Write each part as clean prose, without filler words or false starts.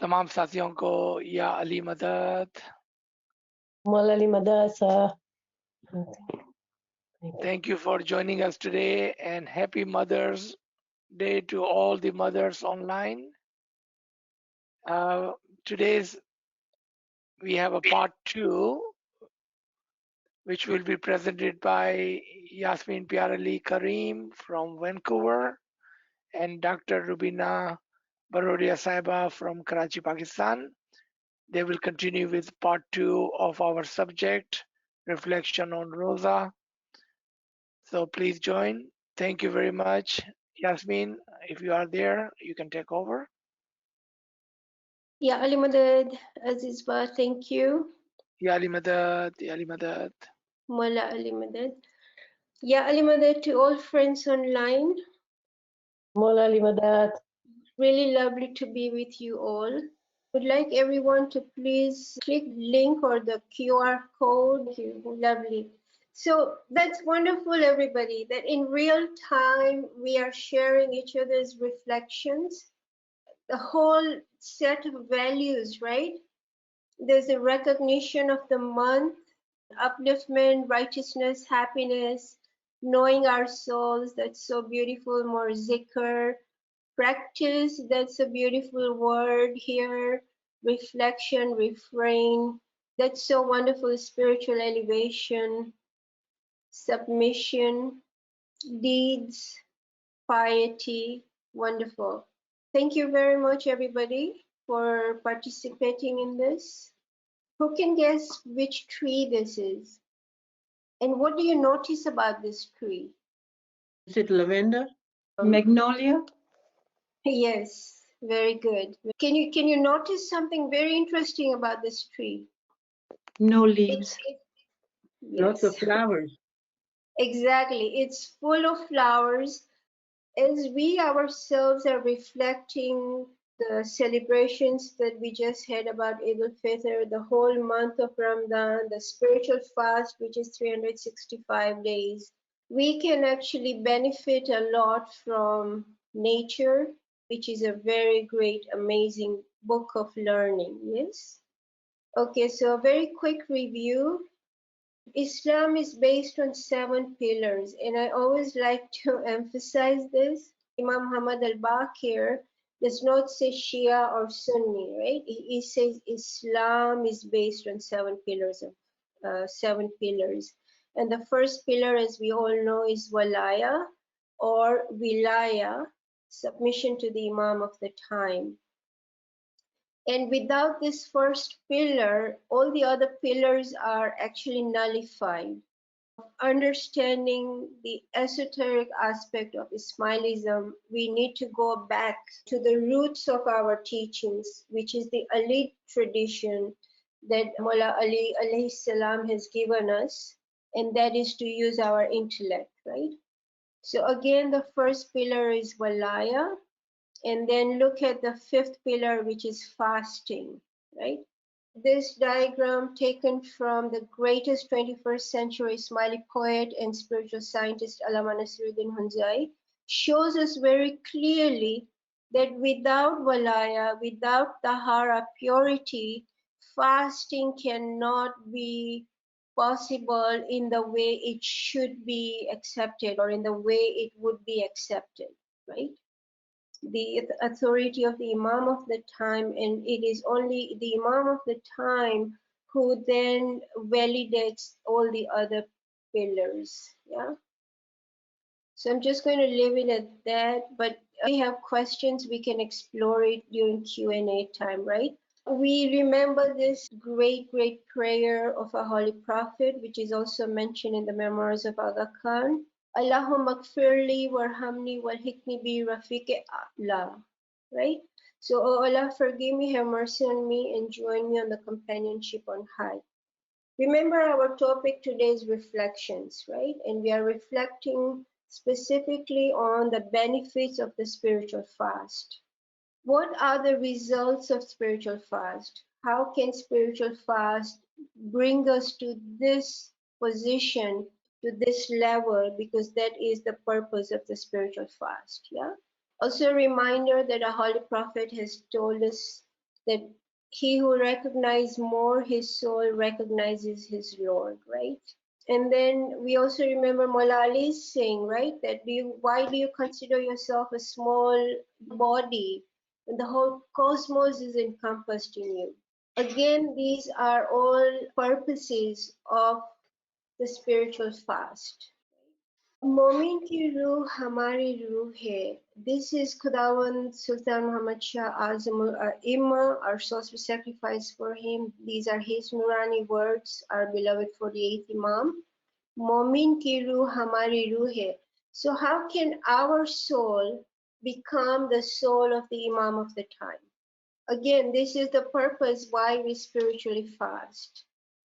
तमाम साथियों को या अली मदद. Molali Madasa. Thank you for joining us today, and happy Mother's Day to all the mothers online. Today's we have a part 2, which will be presented by Yasmin Pyarali Kareem from Vancouver and Dr. Rubina Barodia Saiba from Karachi, Pakistan. They will continue with part 2 of our subject, Reflection on Roza. So please join. Thank you very much. Yasmin, if you are there, you can take over. Ya Ali Madad, Azizba, thank you. Ya Ali Madad, Ya Ali Madad. Mala Ali Madad. Ya Ali Madad to all friends online. Molali Madad. Really lovely to be with you all. Would like everyone to please click link or the QR code. Lovely. So that's wonderful, everybody, that in real time we are sharing each other's reflections, the whole set of values, right? There's a recognition of the month, upliftment, righteousness, happiness, knowing our souls, that's so beautiful, more zikr, practice, that's a beautiful word here, reflection, refrain, that's so wonderful, spiritual elevation, submission, deeds, piety, wonderful. Thank you very much, everybody, for participating in this. Who can guess which tree this is? And what do you notice about this tree? Is it lavender? Magnolia? Yes, very good. Can you notice something very interesting about this tree? No leaves. Lots of Yes, flowers. exactly. It's full of flowers. As we ourselves are reflecting the celebrations that we just had about Eid al-Fitr, the whole month of Ramadan, the spiritual fast, which is 365 days, we can actually benefit a lot from nature, which is a very great, amazing book of learning. Yes? Okay, so a very quick review. Islam is based on 7 pillars, and I always like to emphasize this. Imam Muhammad al-Baqir does not say Shia or Sunni, right? He says Islam is based on 7 pillars of 7 pillars. And the first pillar, as we all know, is walaya or wilaya, submission to the Imam of the time. And without this first pillar, all the other pillars are actually nullified. Understanding the esoteric aspect of Ismailism, we need to go back to the roots of our teachings, which is the Ali tradition that Mullah Ali alayhi salam has given us, and that is to use our intellect, right? So again, the first pillar is walaya, and then look at the 5th pillar, which is fasting, right? This diagram, taken from the greatest 21st century Ismaili poet and spiritual scientist Allama Nasiruddin Hunzai, shows us very clearly that without walaya, without tahara, purity, fasting cannot be possible in the way it should be accepted or in the way it would be accepted, right? The authority of the Imam of the time, and it is only the Imam of the time who then validates all the other pillars. Yeah. So I'm just going to leave it at that, but if we have questions, we can explore it during Q&A time, right? We remember this great prayer of a holy prophet, which is also mentioned in the memoirs of Aga Khan. Allahumma gfirli warhamni walhikni bi rafiqi a'la. Right? So, oh Allah, forgive me, have mercy on me, and join me on the companionship on high. Remember, our topic today is reflections, right? And we are reflecting specifically on the benefits of the spiritual fast. What are the results of spiritual fast? How can spiritual fast bring us to this position, to this level, because that is the purpose of the spiritual fast. Yeah. Also a reminder that a holy prophet has told us that he who recognizes more his soul recognizes his Lord, right? And then we also remember Mola Ali's saying, right, that why do you consider yourself a small body when the whole cosmos is encompassed in you? Again, these are all purposes of the spiritual fast. मोमिन की रूह हमारी रूह है. This is Khudawand Sultan Muhammad Shah Azam al-Imma, our source we sacrifice for him. These are his Nurani words, our beloved 48th Imam. Momin ki ruh hamari ruh hai. So how can our soul become the soul of the Imam of the time? Again, this is the purpose why we spiritually fast.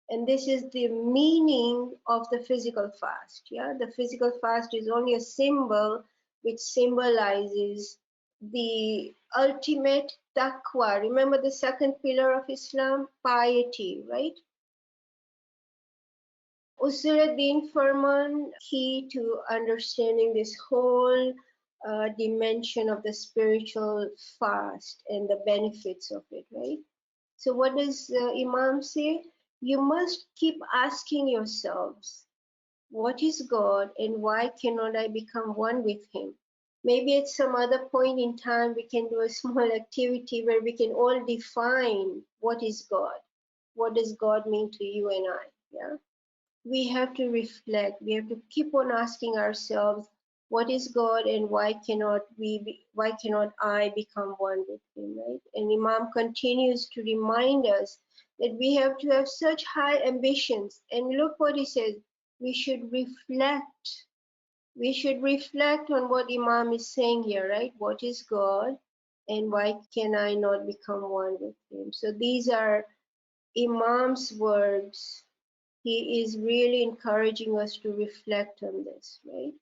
And this is the meaning of the physical fast. Yeah, the physical fast is only a symbol which symbolizes the ultimate taqwa. Remember the second pillar of Islam, piety, right? Usuluddin Farman, key to understanding this whole dimension of the spiritual fast and the benefits of it, right? So what does Imam say? You must keep asking yourselves, what is God and why cannot I become one with him? Maybe at some other point in time, we can do a small activity where we can all define what is God. What does God mean to you and I? Yeah. We have to reflect. We have to keep on asking ourselves, what is God and why cannot I become one with him, right? And Imam continues to remind us that we have to have such high ambitions. And look what he says, we should reflect. We should reflect on what Imam is saying here, right? What is God and why can I not become one with him? So these are Imam's words. He is really encouraging us to reflect on this, right?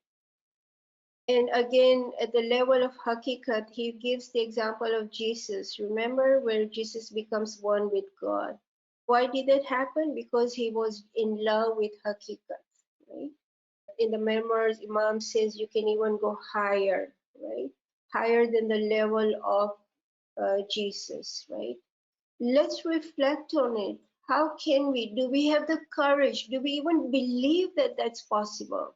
And again, at the level of hakikat, he gives the example of Jesus. Remember where Jesus becomes one with God. Why did that happen? Because he was in love with hakikat, right? In the memoirs, Imam says you can even go higher, right? Higher than the level of Jesus, right? Let's reflect on it. How can we? Do we have the courage? Do we even believe that that's possible?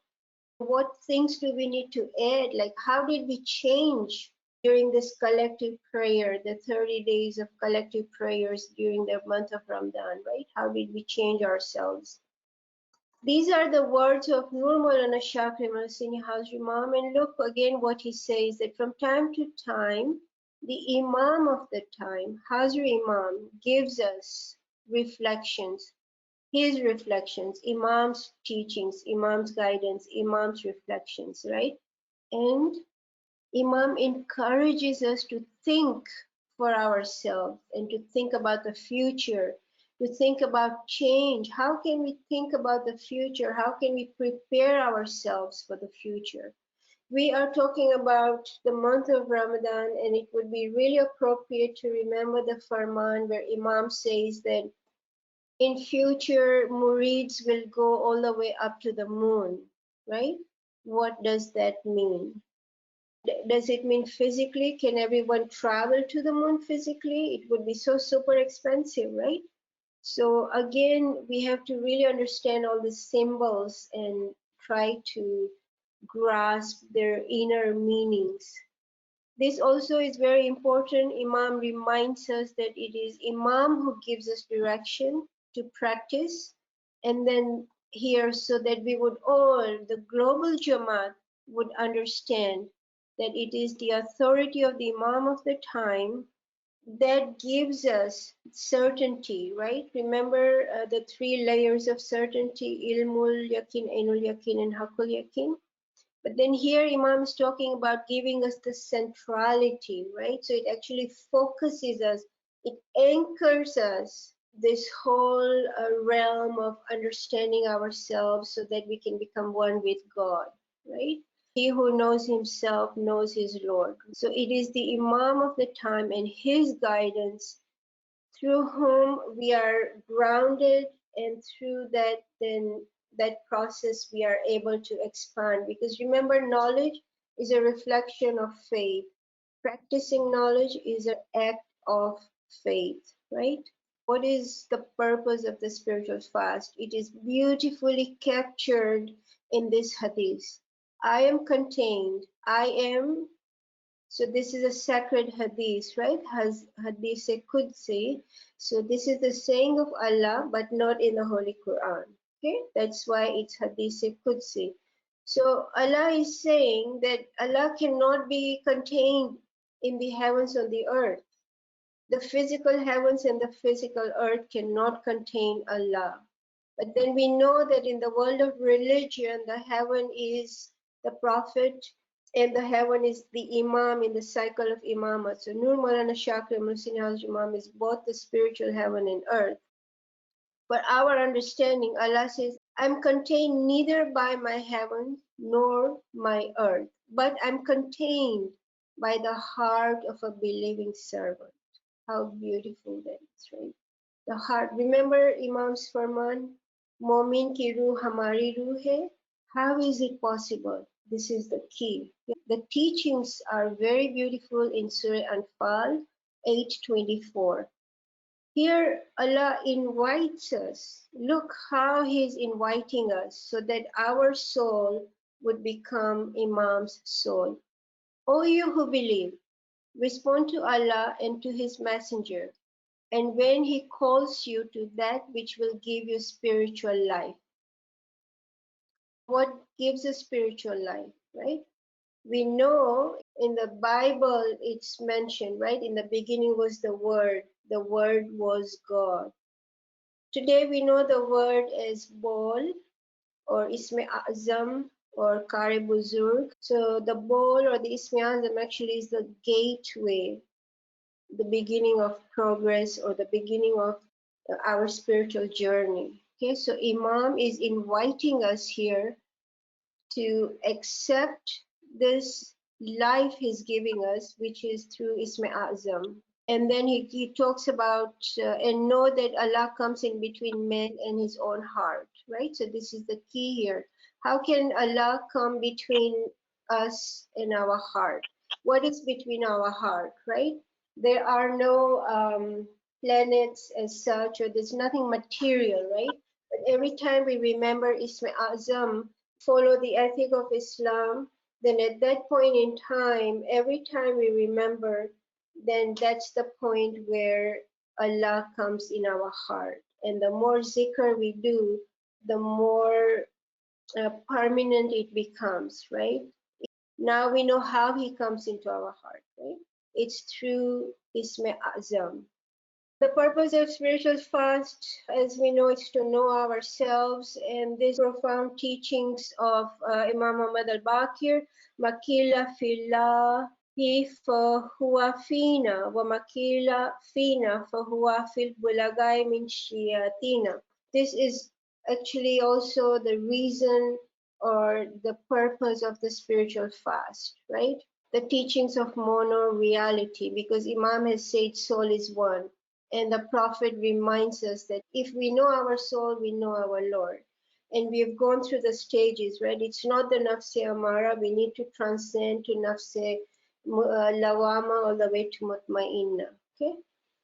What things do we need to add? Like, how did we change during this collective prayer, the 30 days of collective prayers during the month of Ramadan, right? How did we change ourselves? These are the words of Nur Maulana Shah Sini Hazri Imam, and look again what he says, that from time to time, the Imam of the time, Hazri Imam, gives us reflections, his reflections, Imam's teachings, Imam's guidance, Imam's reflections, right? And Imam encourages us to think for ourselves and to think about the future, to think about change. How can we think about the future? How can we prepare ourselves for the future? We are talking about the month of Ramadan, and it would be really appropriate to remember the Farman where Imam says that in future, murids will go all the way up to the moon, right? What does that mean? Does it mean physically? Can everyone travel to the moon physically? It would be so super expensive, right? So again, we have to really understand all the symbols and try to grasp their inner meanings. This also is very important. Imam reminds us that it is Imam who gives us direction to practice, and then here so that we would all, the global Jamaat, would understand that it is the authority of the Imam of the time that gives us certainty, right? Remember the three layers of certainty, ilmul yakin, ainul yakin, and hakul yakin. But then here Imam is talking about giving us the centrality, right? So it actually focuses us, it anchors us, this whole realm of understanding ourselves so that we can become one with God, right? He who knows himself knows his Lord. So it is the Imam of the time and his guidance through whom we are grounded, and through that then that process we are able to expand, because remember, knowledge is a reflection of faith. Practicing knowledge is an act of faith, right? What is the purpose of the spiritual fast? It is beautifully captured in this hadith. I am contained. I am. So this is a sacred hadith, right? Has hadith Qudsi. So this is the saying of Allah, but not in the Holy Quran. Okay, that's why it's hadith Qudsi. So Allah is saying that Allah cannot be contained in the heavens or the earth. The physical heavens and the physical earth cannot contain Allah. But then we know that in the world of religion, the heaven is the Prophet and the heaven is the Imam in the cycle of Imamat. So Nur Maulana Shakir Muhsin Haj Imam is both the spiritual heaven and earth. For our understanding, Allah says, I'm contained neither by my heaven nor my earth, but I'm contained by the heart of a believing servant. How beautiful that is, right? The heart. Remember Imam's Farman, Momin ki ruh hamari ruh hai. How is it possible? This is the key. The teachings are very beautiful in Surah Anfal 8:24. Here Allah invites us. Look how He is inviting us so that our soul would become Imam's soul. O you who believe, respond to Allah and to His Messenger, and when He calls you to that which will give you spiritual life. What gives us spiritual life, right? We know in the Bible it's mentioned, right? In the beginning was the Word was God. Today we know the word as Bol or Isme Azam or Kare Buzurg. So the Bol or the Isme Azam actually is the gateway, the beginning of progress or the beginning of our spiritual journey. Okay, so Imam is inviting us here to accept this life he's giving us, which is through Isme Azam. And then he talks about and know that Allah comes in between man and his own heart, right? So this is the key here. How can Allah come between us and our heart? What is between our heart, right? There are no planets as such, or there's nothing material, right? But every time we remember Isma Azam, follow the ethic of Islam, then at that point in time, every time we remember, then that's the point where Allah comes in our heart. And the more zikr we do, the more permanent it becomes, right? Now we know how He comes into our heart, right? It's through Isme Azam. The purpose of spiritual fast, as we know, is to know ourselves, and these profound teachings of Imam Muhammad al-Baqir, Makila fillah fahuwa fina, wa makila fina fahuwa fil bulagai min shiyatina. This is actually also the reason or the purpose of the spiritual fast, right? The teachings of mono reality, because Imam has said soul is one. And the Prophet reminds us that if we know our soul, we know our Lord. And we have gone through the stages, right? It's not the nafse amara. We need to transcend to nafse lawama all the way to mutmainna. Okay?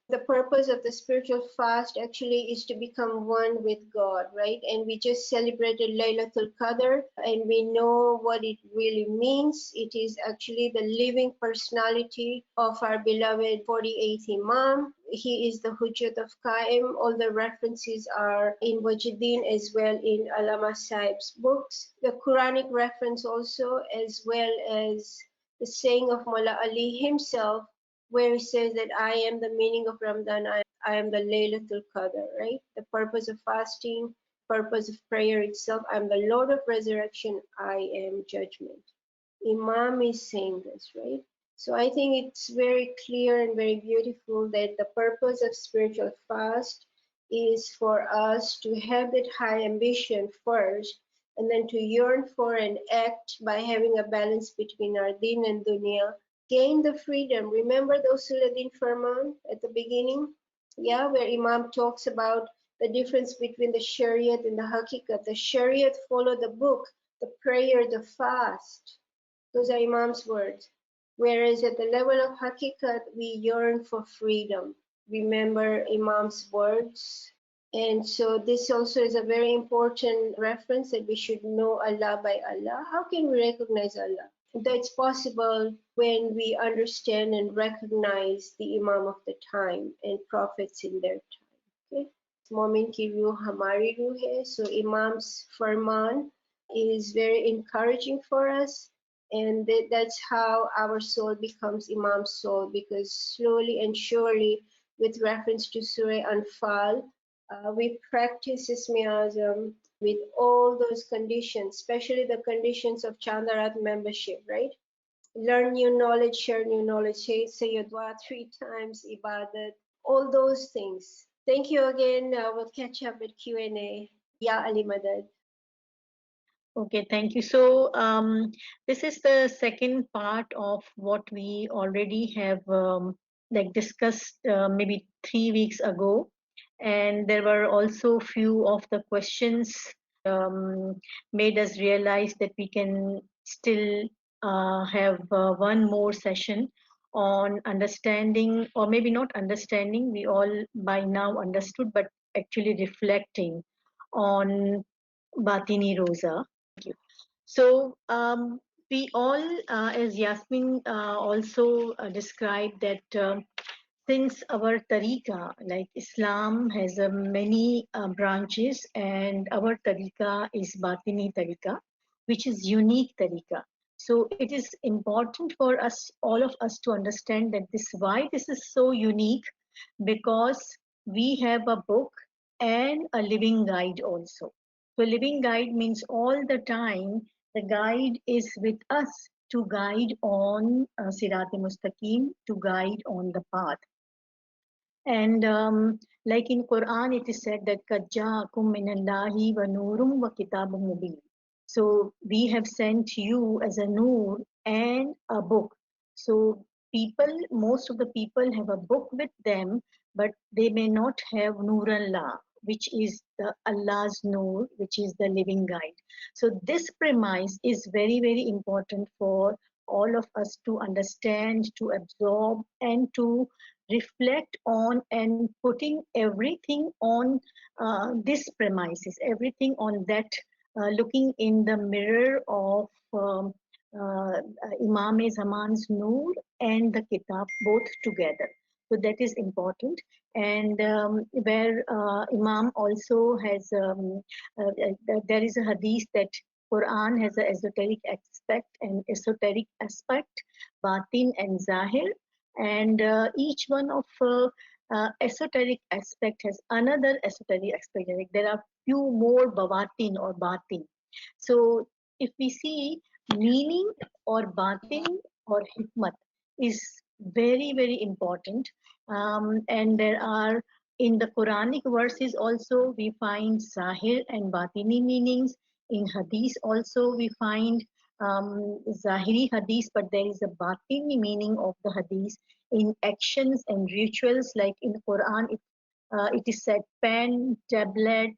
The purpose of the spiritual fast actually is to become one with God, right? And we just celebrated Laylatul Qadr, and we know what it really means. It is actually the living personality of our beloved 48th Imam. He is the Hujjat of Qaim. All the references are in Wajuddin as well in Allama Sahib's books. The Quranic reference also, as well as the saying of Mullah Ali himself, where he says that I am the meaning of Ramadan, I am the Laylatul Qadr, right? The purpose of fasting, purpose of prayer itself, I am the Lord of resurrection, I am judgment. Imam is saying this, right? So I think it's very clear and very beautiful that the purpose of spiritual fast is for us to have that high ambition first, and then to yearn for and act by having a balance between our deen and dunya, gain the freedom. Remember the Usuluddin Farman at the beginning? Yeah, where Imam talks about the difference between the Shariat and the Hakikat. The Shariat follow the book, the prayer, the fast. Those are Imam's words. Whereas at the level of Hakikat, we yearn for freedom. remember Imam's words. And so this also is a very important reference that we should know Allah by Allah. How can we recognize Allah? That's possible when we understand and recognize the Imam of the time and prophets in their time. Okay? मोमिन की रूह हमारी रूह है. So Imam's farman is very encouraging for us, and that's how our soul becomes Imam's soul, because slowly and surely, with reference to Surah Anfal, we practice Ismi Azam with all those conditions, especially the conditions of Chandarat membership, right? Learn new knowledge, share new knowledge, say your dua 3 times, ibadat, all those things. Thank you again. We'll catch up with Q&A. Ya Ali Madad. Okay, thank you. So this is the second part of what we already have like discussed maybe 3 weeks ago, and there were also few of the questions made us realize that we can still have one more session on understanding, or maybe not understanding, we all by now understood, but actually reflecting on Batini Roza. So we all, as Yasmin also described, that since our tariqa, like Islam, has many branches, and our tariqa is Batini tariqa, which is unique tariqa. So it is important for us, all of us, to understand that why this is so unique, because we have a book and a living guide also. So living guide means all the time the guide is with us to guide on Sirat-e-Mustaqim, to guide on the path. And like in Quran, it is said that قَدْ جَاءَكُم مِّنَ اللَّهِ وَنُورٌ وَكِتَابٌ مُبِينٌ. So we have sent you as a nur and a book. So people, most of the people have a book with them, but they may not have Nur Allah, which is the Allah's Nur, which is the living guide. So this premise is very, very important for all of us to understand, to absorb, and to reflect on, and putting everything on this premises, everything on that, looking in the mirror of Imam Zaman's Noor and the Kitab both together. So that is important. And where Imam also has, there is a hadith that Quran has an esoteric aspect and esoteric aspect, batin and zahir, and each one of esoteric aspect has another esoteric aspect. Like there are few more bawatin or batin. So if we see meaning or batin or hikmat is very, very important, and there are in the Quranic verses also we find zahir and batini meanings. In hadith also we find Zahiri hadith, but there is a batini meaning of the hadith in actions and rituals. Like in Quran, it is said pen, tablet,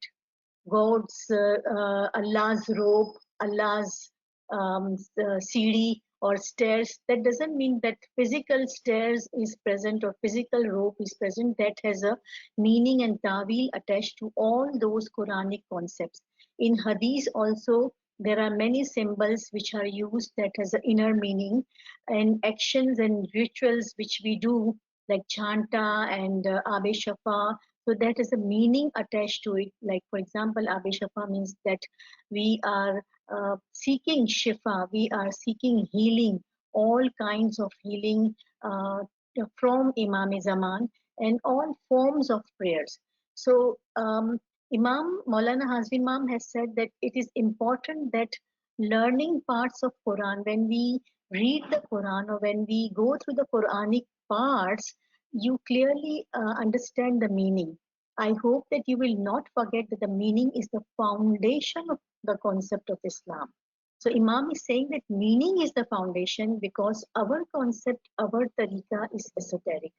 God's, Allah's robe, Allah's CD or stairs. That doesn't mean that physical stairs is present or physical rope is present. That has a meaning and ta'wil attached to all those Quranic concepts. In hadith also, there are many symbols which are used that has an inner meaning, and actions and rituals which we do, like chanta and Abe Shafa. So that is a meaning attached to it. Like for example, Abe Shafa means that we are seeking shifa, we are seeking healing, all kinds of healing from Imam Zaman, and all forms of prayers. So Imam Maulana Hazmi Imam has said that it is important that learning parts of Quran, when we read the Quran or when we go through the Quranic parts, you clearly understand the meaning. I hope that you will not forget that the meaning is the foundation of the concept of Islam. So Imam is saying that meaning is the foundation, because our concept, our tariqa is esoteric.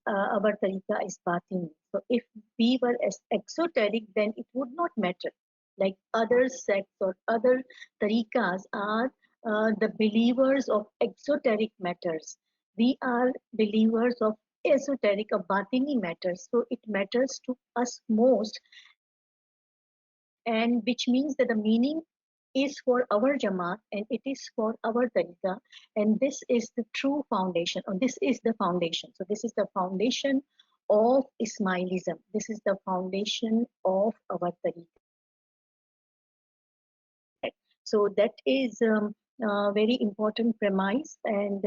Our tariqa is batini. So if we were as exoteric, then it would not matter. Like other sects or other tariqas are the believers of exoteric matters. We are believers of esoteric or batini matters. So it matters to us most, and which means that the meaning is for our Jamaat and it is for our tariqa, and this is the true foundation, or this is the foundation. So this is the foundation of Ismailism. This is the foundation of our tariqa. So that is a very important premise, and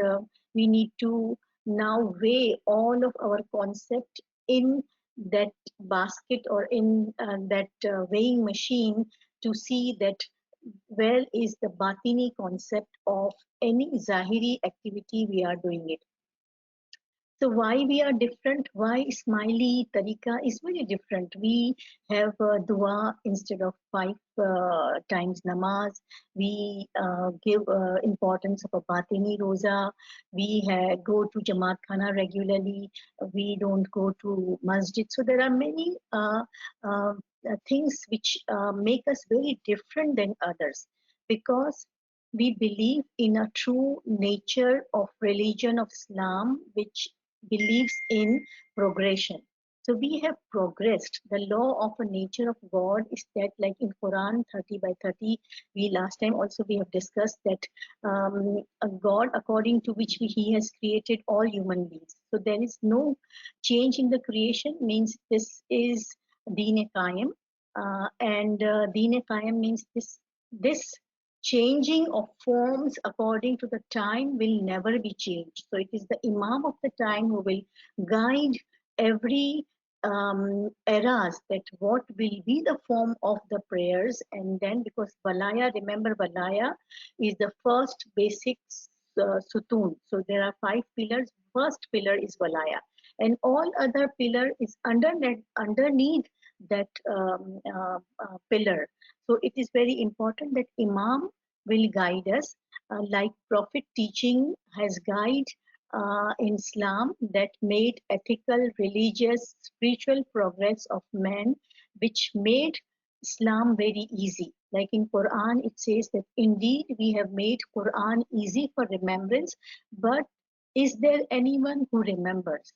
we need to now weigh all of our concept in that basket, or in that weighing machine, to see that where is the batini concept of any zahiri activity we are doing it. So why we are different? Why Ismaili Tariqa is very different? We have dua instead of 5 times namaz. We give importance of a Batini Roza. We go to Jamaat Khana regularly. We don't go to masjid. So there are many things which make us very different than others, because we believe in a true nature of religion of Islam, which believes in progression. So we have progressed. The law of a nature of God is that, like in Quran 30/30, we last time also we have discussed that a God according to which He has created all human beings. So there is no change in the creation. Means this is Deen Qayyim, and Deen Qayyim means this changing of forms according to the time will never be changed. So it is the Imam of the time who will guide every eras, that what will be the form of the prayers. And then, because Balaya, remember Balaya is the first basic sutun. So there are 5 pillars. First pillar is Balaya, and all other pillar is underneath that pillar. So it is very important that Imam will guide us, like Prophet teaching has guide in Islam, that made ethical, religious, spiritual progress of man, which made Islam very easy. Like in Quran, it says that indeed we have made Quran easy for remembrance, but is there anyone who remembers?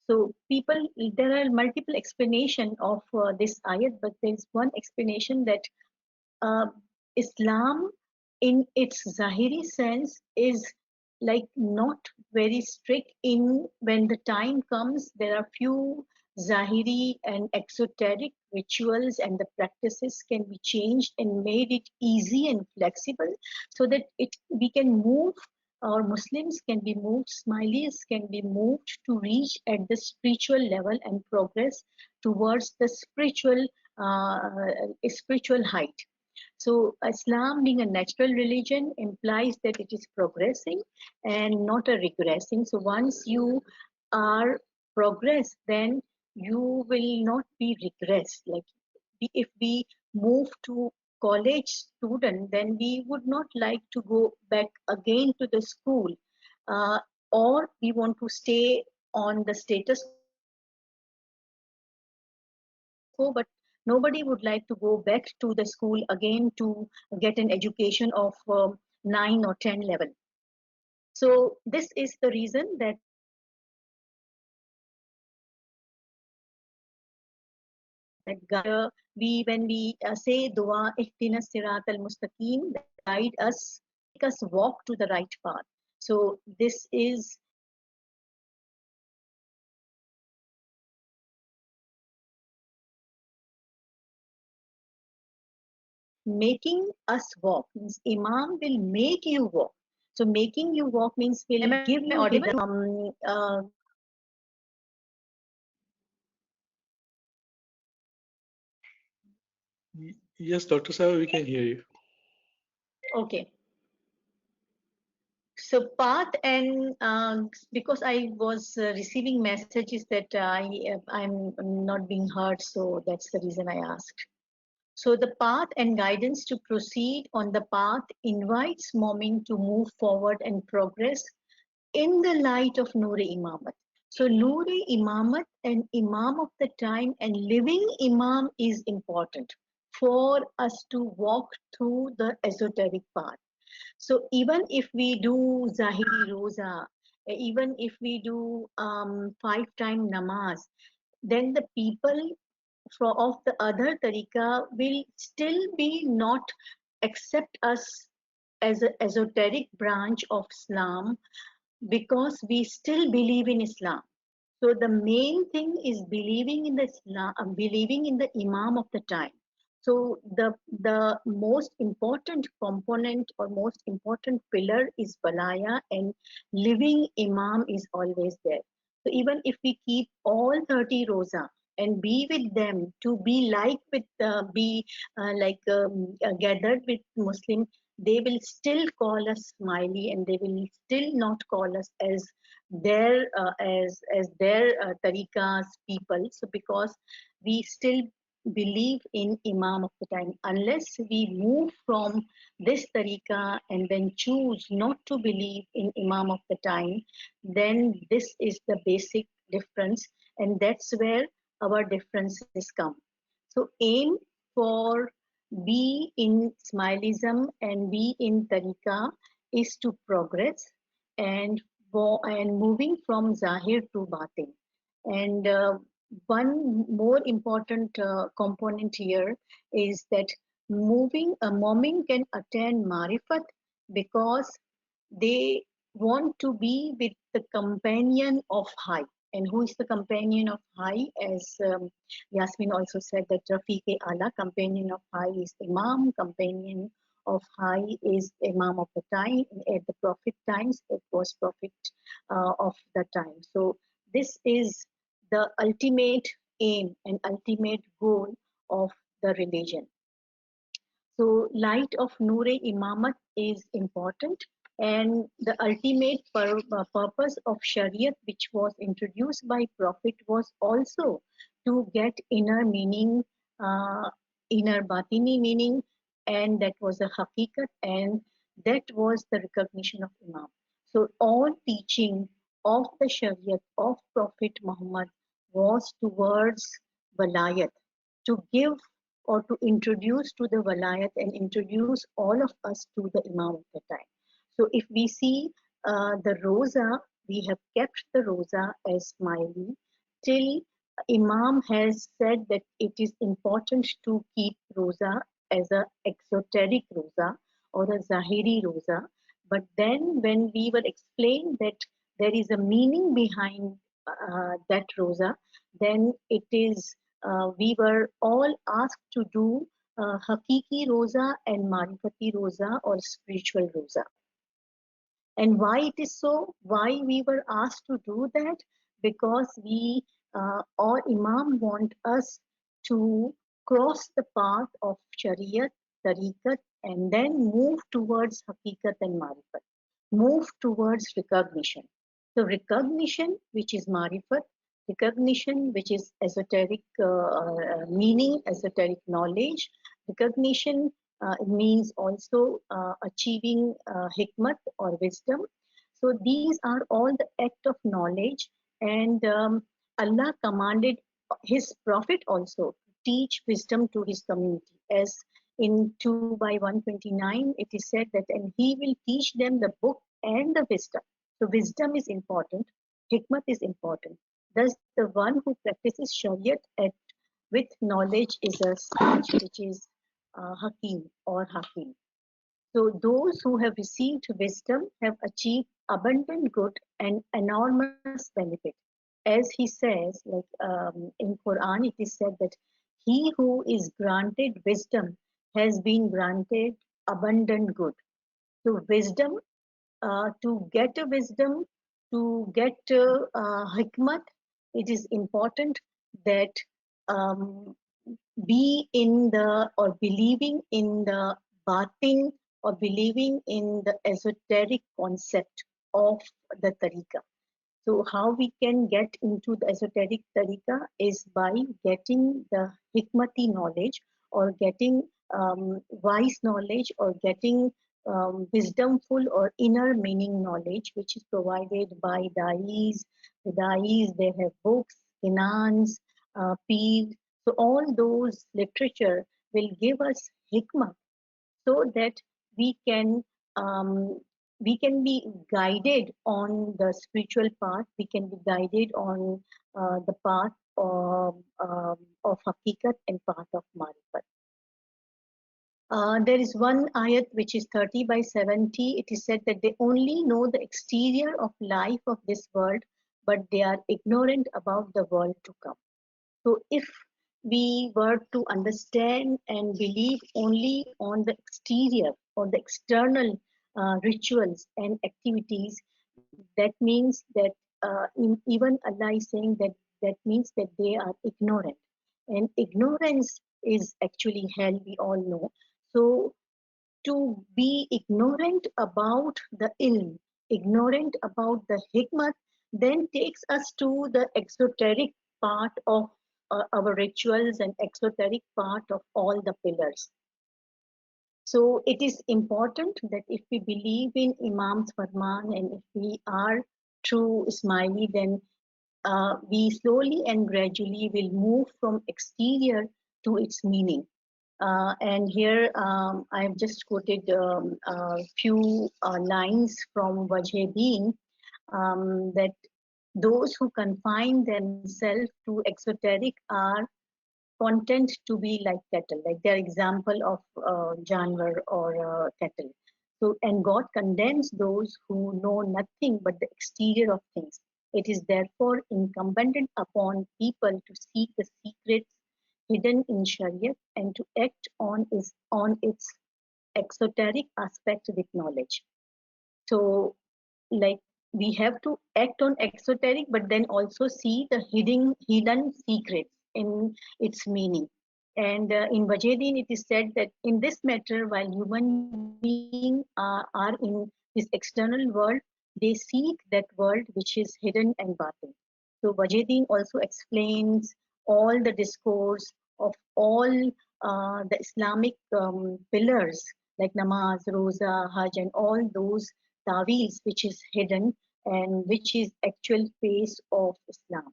So people, there are multiple explanation of this ayat, but there is one explanation that uh, Islam, in its Zahiri sense, is like not very strict. In when the time comes, there are few Zahiri and exoteric rituals, and the practices can be changed and made it easy and flexible, so that we can move. Our Muslims can be moved, Smileys can be moved to reach at the spiritual level and progress towards the spiritual height. So Islam, being a natural religion, implies that it is progressing and not a regressing. So once you are progressed, then you will not be regressed. Like if we move to college student, then we would not like to go back again to the school, uh, or we want to stay on the status quo, but nobody would like to go back to the school again to get an education of 9 or 10 level. So this is the reason that we, when we say dua ihtina sirat al mustaqim, that guide us, make us walk to the right path. So this is making us walk, means Imam will make you walk. So making you walk means will give you Yes, Dr. Sawa, we can hear you. okay. So path, and because I was receiving messages that I'm not being heard, so that's the reason I asked. So the path and guidance to proceed on the path invites Momin to move forward and progress in the light of Noor-e Imamat. So Noor-e Imamat and Imam of the time and living Imam is important for us to walk through the esoteric path. So even if we do Zahiri Roza even if we do 5 time namaz, then the people of the other tariqa will still be not accept us as an esoteric branch of Islam, because we still believe in Islam. So the main thing is believing in the Islam, believing in the Imam of the time. So the most important component or most important pillar is Balaya, and living Imam is always there. So even if we keep all 30 Roza and be with them, to be like with gathered with Muslim, they will still call us smiley, and they will still not call us as their tariqas people. So because we still believe in Imam of the time, unless we move from this tariqa and then choose not to believe in Imam of the time, then this is the basic difference, and that's where our differences come. So aim for be in Smilism and be in tariqa is to progress, and moving from Zahir to Batin. And one more important component here is that a Momin can attain Marifat because they want to be with the companion of high. And who is the companion of high? As Yasmin also said, that Rafiq Ala, companion of high is Imam, companion of high is Imam of the time. At the Prophet times, it was Prophet of the time. So this is the ultimate aim and ultimate goal of the religion. So light of Noor-e Imamat is important, and the ultimate purpose of Shariat, which was introduced by Prophet, was also to get inner meaning, inner batini meaning, and that was a hakikat, and that was the recognition of Imam. So all teaching of the Shariat of Prophet Muhammad was towards Walayat, to give or to introduce to the walayat and introduce all of us to the Imam of the time. So if we see the Roza, we have kept the Roza as smiley till Imam has said that it is important to keep Roza as a exoteric Roza or a Zahiri Roza. But then when we were explained that there is a meaning behind that Roza, then it is we were all asked to do Hakiki Roza and Marifati Roza or spiritual Roza. And why it is so? Why we were asked to do that? Because we or Imam want us to cross the path of Shariat, Tariqat, and then move towards Hakikat and Marifat. Move towards recognition. So recognition, which is Marifat, recognition, which is esoteric meaning, esoteric knowledge, recognition means also achieving hikmat or wisdom. So these are all the act of knowledge, and Allah commanded His Prophet also to teach wisdom to His community. As in 2 by 129, it is said that, and He will teach them the book and the wisdom. So wisdom is important, hikmat is important. Thus, the one who practices Shariat with knowledge is a sage, which is Hakim or Hakim. So those who have received wisdom have achieved abundant good and enormous benefit. As he says, like in Quran, it is said that he who is granted wisdom has been granted abundant good. So wisdom, to get a wisdom, to get hikmat, it is important that um, be in the or believing in the batin or believing in the esoteric concept of the tariqa. So how we can get into the esoteric tariqa is by getting the hikmati knowledge, or getting wise knowledge, or getting wisdomful or inner meaning knowledge, which is provided by dais. The dais, they have books, finance, peer. So all those literature will give us hikmah, so that we can we can be guided on the spiritual path, we can be guided on the path of hakikat and path of marifat. There is one ayat which is 30 by 70. It is said that they only know the exterior of life of this world, but they are ignorant about the world to come. So if we were to understand and believe only on the exterior or the external rituals and activities, that means that even Allah is saying that that means that they are ignorant. And ignorance is actually hell, we all know. So to be ignorant about the ilm, ignorant about the hikmah, then takes us to the exoteric part of our rituals and exoteric part of all the pillars. So it is important that if we believe in Imam's Farman and if we are true Ismaili, then we slowly and gradually will move from exterior to its meaning. And here I have just quoted a few lines from YpK that those who confine themselves to exoteric are content to be like cattle, like their example of janwar or cattle. So, and God condemns those who know nothing but the exterior of things. It is therefore incumbent upon people to seek the secrets hidden in Shariah and to act on its exoteric aspect with knowledge. So, like we have to act on exoteric, but then also see the hidden secrets in its meaning. And in Vajedin, it is said that in this matter, while human beings are in this external world, they seek that world which is hidden and batin. So Vajedin also explains all the discourse of all the Islamic pillars like namaz, roza, hajj, and all those tawils which is hidden and which is actual face of Islam.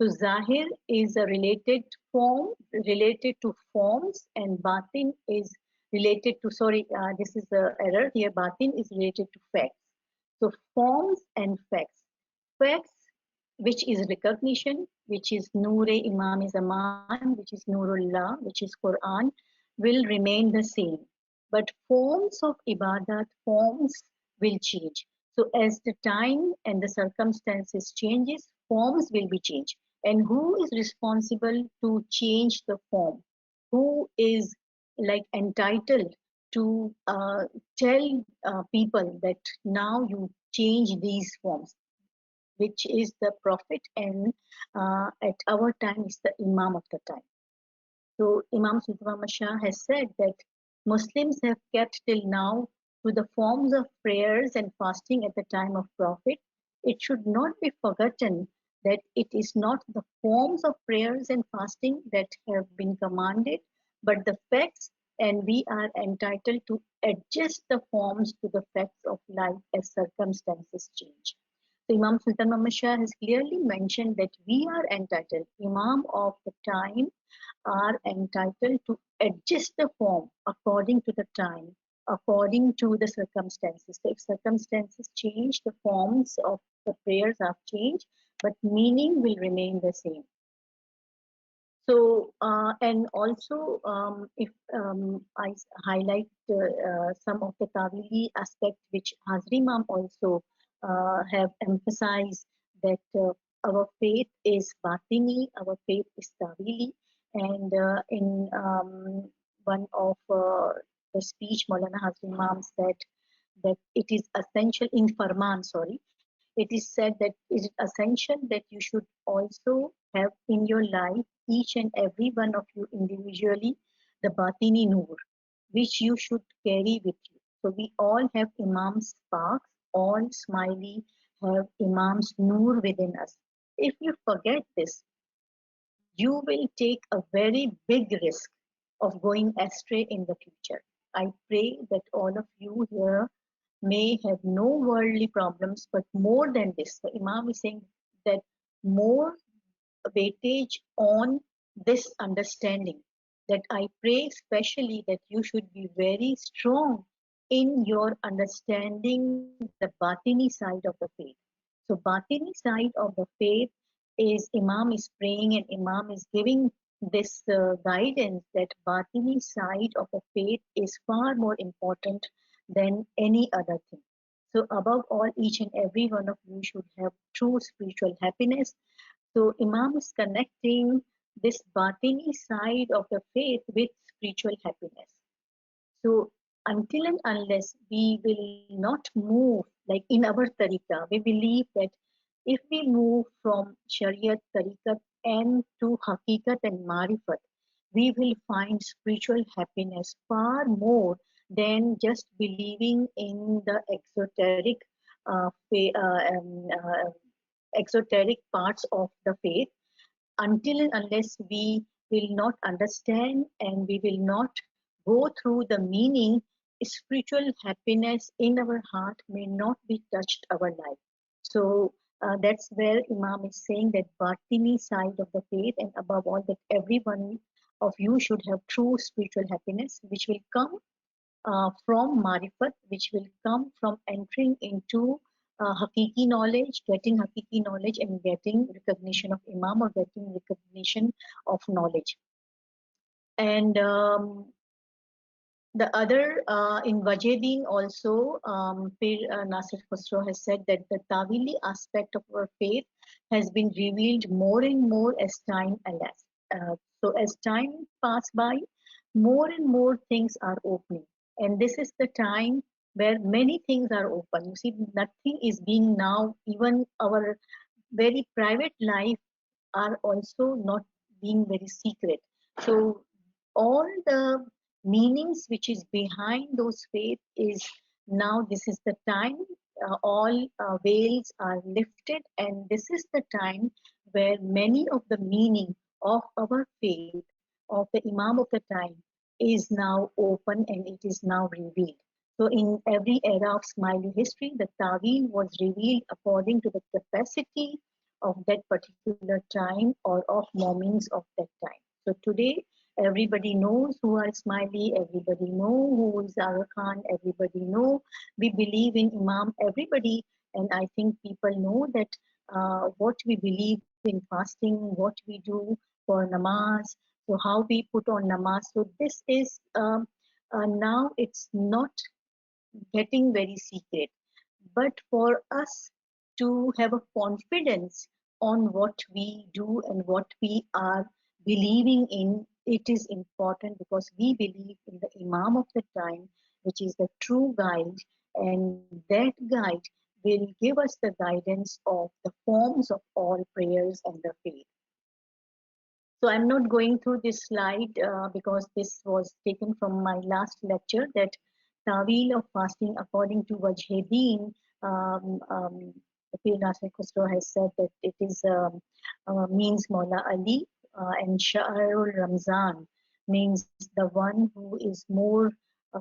So Zahir is a related form, related to forms, and Batin is related to, sorry, this is the error here, Batin is related to facts. So forms and facts. Facts, which is recognition, which is Noor-e Imam Zaman, which is Noorullah, which is Quran, will remain the same. But forms of ibadat, forms will change. So as the time and the circumstances changes, forms will be changed. And who is responsible to change the form? Who is like entitled to tell people that now you change these forms, which is the prophet, and at our time is the imam of the time. So Imam Sultan Ahmad Shah has said that Muslims have kept till now to the forms of prayers and fasting at the time of Prophet. It should not be forgotten that it is not the forms of prayers and fasting that have been commanded, but the facts, and we are entitled to adjust the forms to the facts of life as circumstances change. So Imam Sultan Muhammad Shah has clearly mentioned that we are entitled, Imam of the time are entitled to adjust the form according to the time, according to the circumstances. So if circumstances change, the forms of the prayers are changed, but meaning will remain the same. So, and also, if I highlight some of the Tawili aspect which Hazri Imam also have emphasized, that our faith is Batini, our faith is Tawili, and in one of the speech, Maulana Hazri Imam said that it is essential in Farman, sorry, it is said that it is essential that you should also have in your life, each and every one of you individually, the Batini Noor, which you should carry with you. So we all have Imam's sparks, all smiley have Imam's Noor within us. If you forget this, you will take a very big risk of going astray in the future. I pray that all of you here may have no worldly problems, but more than this, the Imam is saying that more weightage on this understanding, that I pray especially that you should be very strong in your understanding the Batini side of the faith. So Batini side of the faith is Imam is praying and Imam is giving this guidance that Batini side of the faith is far more important than any other thing. So above all, each and every one of you should have true spiritual happiness. So Imam is connecting this Batini side of the faith with spiritual happiness. So until and unless we will not move, like in our tariqah, we believe that if we move from Shariat, Tariqat and to Hakikat and Marifat, we will find spiritual happiness far more than just believing in the exoteric parts of the faith, until and unless we will not understand and we will not go through the meaning, spiritual happiness in our heart may not be touched our life. So that's where Imam is saying that Bhatini side of the faith, and above all, that every one of you should have true spiritual happiness, which will come from marifat, which will come from entering into hakiki knowledge, getting hakiki knowledge, and getting recognition of Imam or getting recognition of knowledge. And the other in Wajedin also, Pir Nasir Khosrow has said that the Tawili aspect of our faith has been revealed more and more as time elapsed. So as time passes by, more and more things are opening. And this is the time where many things are open. You see, nothing is being now, even our very private life are also not being very secret. So all the meanings which is behind those faith is now this is the time, all veils are lifted, and this is the time where many of the meaning of our faith, of the Imam of the time, is now open and it is now revealed. So in every era of Smiley history, the Tawil was revealed according to the capacity of that particular time or of moments of that time. So today, everybody knows who are Smiley, everybody know who is Aga Khan, everybody know we believe in Imam, everybody, and I think people know that what we believe in fasting, what we do for namaz, so how we put on namaz. So this is now it's not getting very secret, but for us to have a confidence on what we do and what we are believing in, it is important because we believe in the Imam of the time, which is the true guide, and that guide will give us the guidance of the forms of all prayers and the faith. So I'm not going through this slide because this was taken from my last lecture, that Tawil of fasting according to Wajhedin, the Pir Nasir Khusro has said that it is means Maula Ali, and Sha'arul Ramzan means the one who is more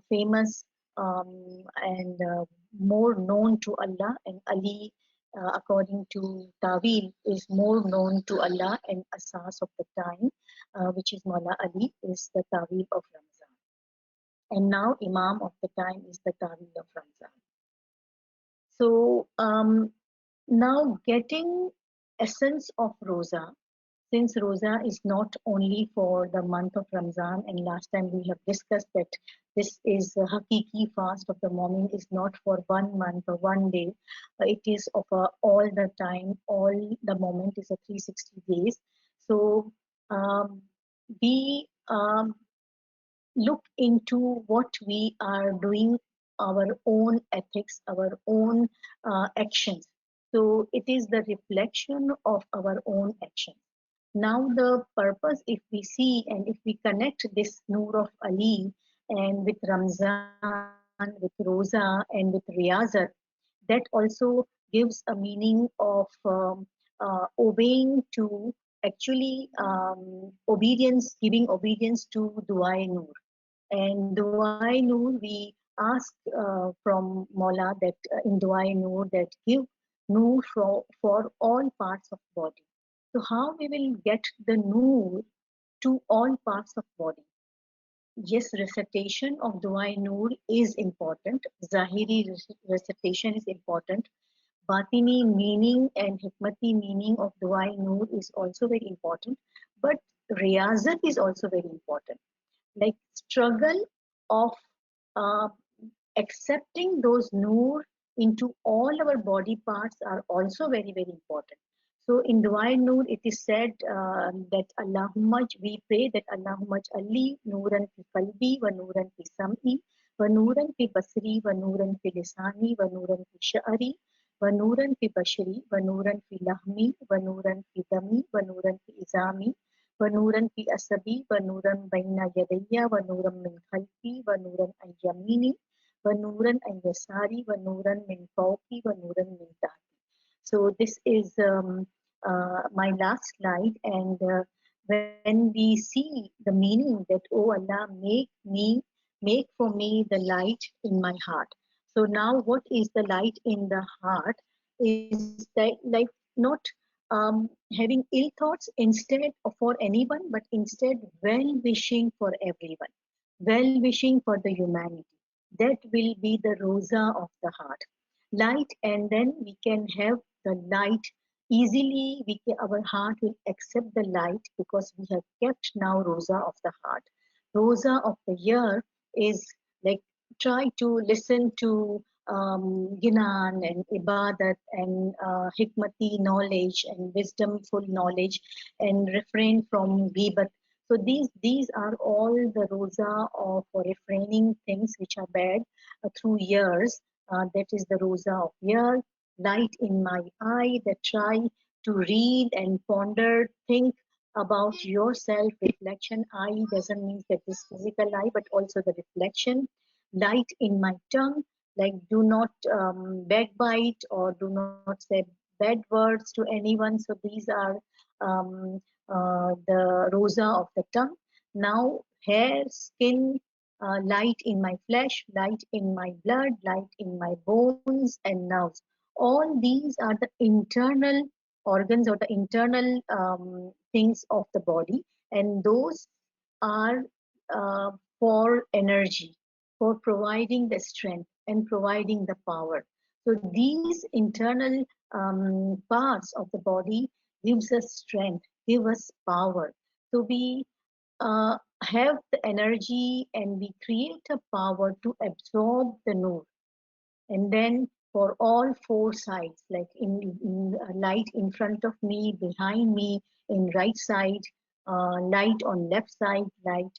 famous and more known to Allah, and Ali according to Tawil, is more known to Allah, and Asas of the time, which is Mawla Ali, is the Tawil of Ramzan. And now Imam of the time is the Tawil of Ramzan. So now getting essence of Roza, since Roza is not only for the month of Ramzan, and last time we have discussed that this is a Hakiki fast of the Mu'min, is not for 1 month or 1 day, it is of all the time, all the moment is a 360 days. So um, we look into what we are doing, our own ethics, our own actions. So it is the reflection of our own actions. Now the purpose, if we see and if we connect this Noor of Ali and with Ramzan, with Roza and with Riyazat, that also gives a meaning of obeying to actually obedience, giving obedience to Dua Noor. And Dua Noor, we ask from Mola that in Dua Noor that give Noor for all parts of body. So how we will get the Noor to all parts of body? yes, recitation of Dua Noor is important. Zahiri recitation is important. Batini meaning and Hikmati meaning of Dua Noor is also very important. But Riyazat is also very important. Like struggle of uh, accepting those Noor into all our body parts are also very, very important. So in Dua Noor, it is said that Allahumma, we pray that Allahumma Ali Nooran fi qalbi wa Nooran fi sam'i wa Nooran fi basri wa Nooran fi lisani wa Nooran fi sha'ri wa Nooran fi bashri wa Nooran fi lahmi wa Nooran fi dami wa Nooran fi izami wa Nooran fi asabi wa Nooran baina yadayya wa Nooran min khalfi wa Nooran an yamini وَنُورًا عَنْ يَسَارِي وَنُورًا مِنْ فَوْقِي وَنُورًا مِنْ تَحْتِي. So this is my last slide, and when we see the meaning that, oh Allah, make for me the light in my heart. So now what is the light in the heart is that, like, not having ill thoughts instead of for anyone, but instead well wishing for everyone, well wishing for the humanity. That will be the rosa of the heart. Light, and then we can have the light easily. Our heart will accept the light because we have kept now rosa of the heart. Rosa of the year is like try to listen to Ginan and Ibadat and Hikmati knowledge and wisdomful knowledge and refrain from Ghibat. So these are all the rosa of refraining things which are bad through years. That is the rosa of year. Light in my eye, that try to read and ponder, think about yourself. Reflection eye doesn't mean that this physical eye, but also the reflection. Light in my tongue, like do not backbite or do not say bad words to anyone. So these are um, the rosa of the tongue. Now, hair, skin, light in my flesh, light in my blood, light in my bones and nerves. All these are the internal organs or the internal things of the body, and those are uh, for energy, for providing the strength and providing the power. So these internal parts of the body gives us strength, give us power. So we have the energy and we create a power to absorb the nur, and then for all four sides, like in light in front of me, behind me, in right side, light on left side, light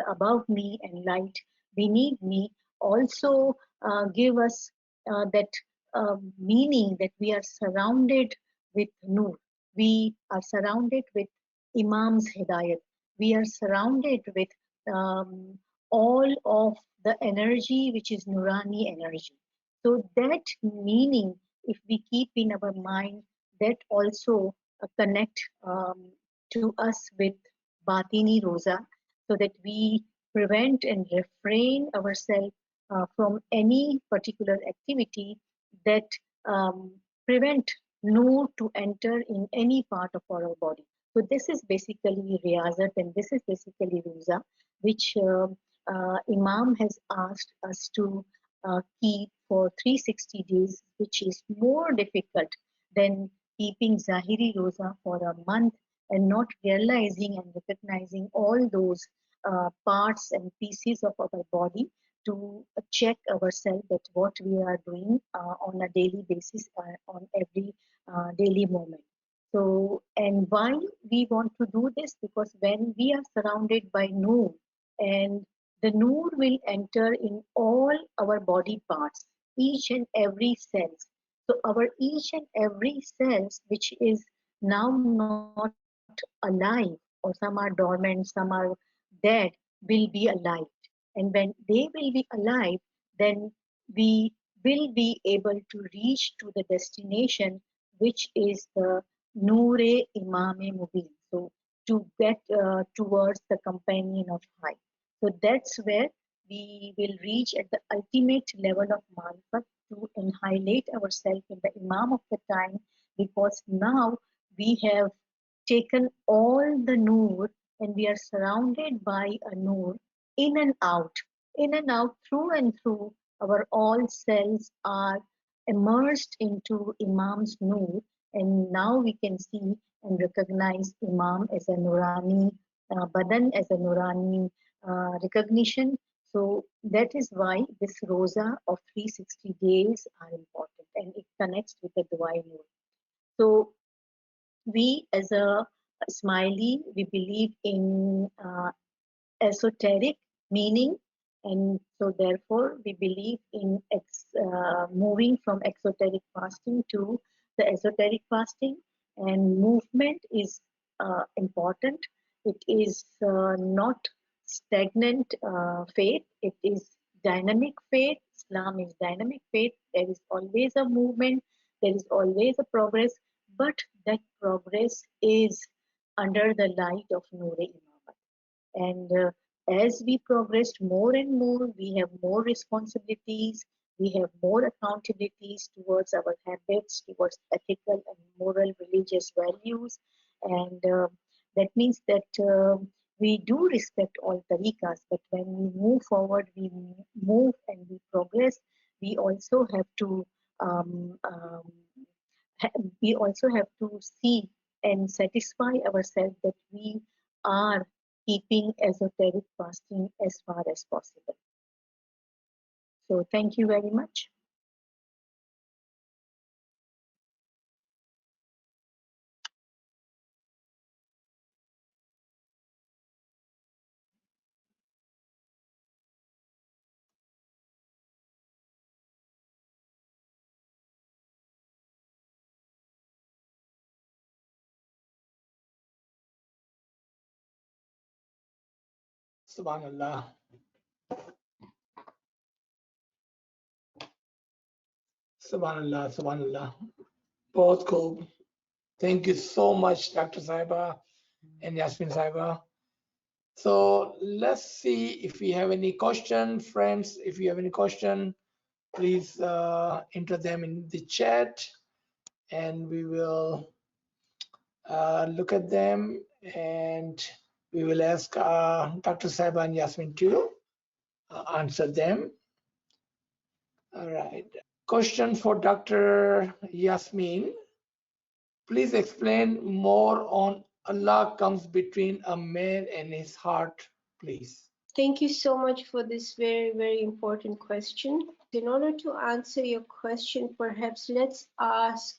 above me, and light beneath me, also give us that meaning that we are surrounded with nur. We are surrounded with Imam's Hidayat. We are surrounded with um, all of the energy which is Nurani energy. So that meaning, if we keep in our mind, that also connect to us with Batini Rosa, so that we prevent and refrain ourselves from any particular activity that prevent Noor to enter in any part of our body. So this is basically Riyazat, and this is basically Rosa, which Imam has asked us to keep for 360 days, which is more difficult than keeping Zahiri Rosa for a month and not realizing and recognizing all those parts and pieces of our body to check ourselves that what we are doing on a daily basis, on every daily moment. So, and why we want to do this? Because when we are surrounded by Noor, and the Noor will enter in all our body parts, each and every cells. So our each and every cells, which is now not alive, or some are dormant, some are dead, will be alive. And when they will be alive, then we will be able to reach to the destination, which is the Noor-e Imam-e Mubin. So to get towards the companion of high. So that's where we will reach at the ultimate level of marifat to annihilate ourselves in the Imam of the time, because now we have taken all the Noor and we are surrounded by a Noor, in and out, through and through. Our all cells are immersed into Imam's Noor, and now we can see and recognize Imam as a Nurani Badan, as a Nurani recognition. So that is why this Roza of 360 days are important, and it connects with the Dua Noor. So we as a Smiley, we believe in esoteric meaning, and so therefore we believe in moving from exoteric fasting to the esoteric fasting. And movement is important. It is not stagnant faith, it is dynamic faith. Islam is dynamic faith. There is always a movement, there is always a progress, but that progress is under the light of Noor-e Imam. And as we progressed more and more, we have more responsibilities, we have more accountabilities towards our habits, towards ethical and moral religious values. And that means that we do respect all tariqas, but when we move forward, we move and we progress, we also have to um, um, we also have to see and satisfy ourselves that we are keeping esoteric fasting as far as possible. So thank you very much. Subhanallah. Subhanallah, Subhanallah. Both cool. Thank you so much, Dr. Saiba and Yasmin Saiba. So let's see if we have any question. Friends, if you have any question, please enter them in the chat and we will look at them and we will ask Dr. Saiba and Yasmin to answer them. All right. Question for Dr. Yasmin. Please explain more on Allah comes between a man and his heart, please. Thank you so much for this very, very important question. In order to answer your question, perhaps let's ask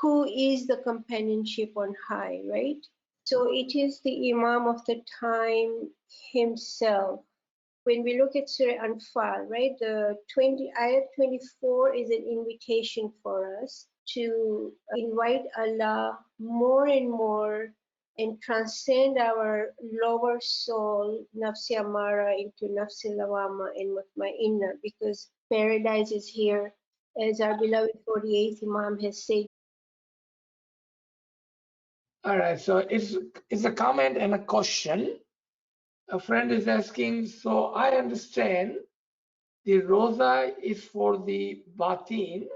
who is the companionship on high, right? So it is the Imam of the time himself. When we look at Surah Anfal, right, the ayat 24 is an invitation for us to invite Allah more and more and transcend our lower soul, nafsi amara, into nafsi lawama and mutmainna, because paradise is here, as our beloved 48th Imam has said. All right, so it's a comment and a question. A friend is asking, so I understand the Roza is for the Batin,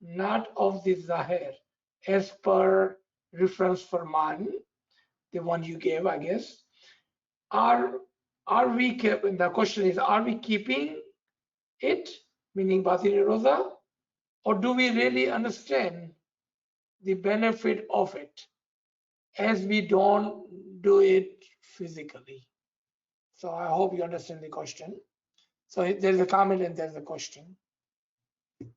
not of the Zahir, as per reference Farman, the one you gave, I guess. Are we keeping, the question is, are we keeping it, meaning Batini Roza, or do we really understand the benefit of it as we don't do it physically? So I hope you understand the question. So there's a comment and there's a question.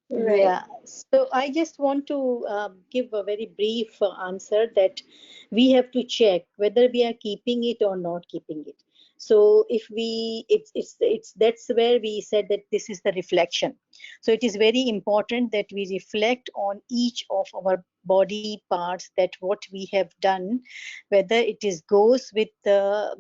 Right. Yeah, so I just want to give a very brief answer that we have to check whether we are keeping it or not keeping it. So if we, it's that's where we said that this is the reflection. So it is very important that we reflect on each of our body parts, that what we have done, whether it is goes with the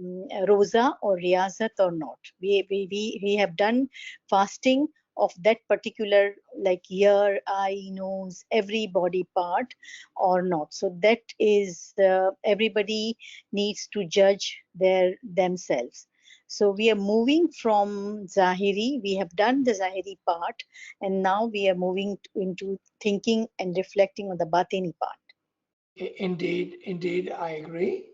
roza or riyazat or not. We have done fasting of that particular, like ear, eye, nose, every body part or not. So that is everybody needs to judge themselves. So we are moving from Zahiri, we have done the Zahiri part, and now we are moving into thinking and reflecting on the Batini part. Indeed, I agree.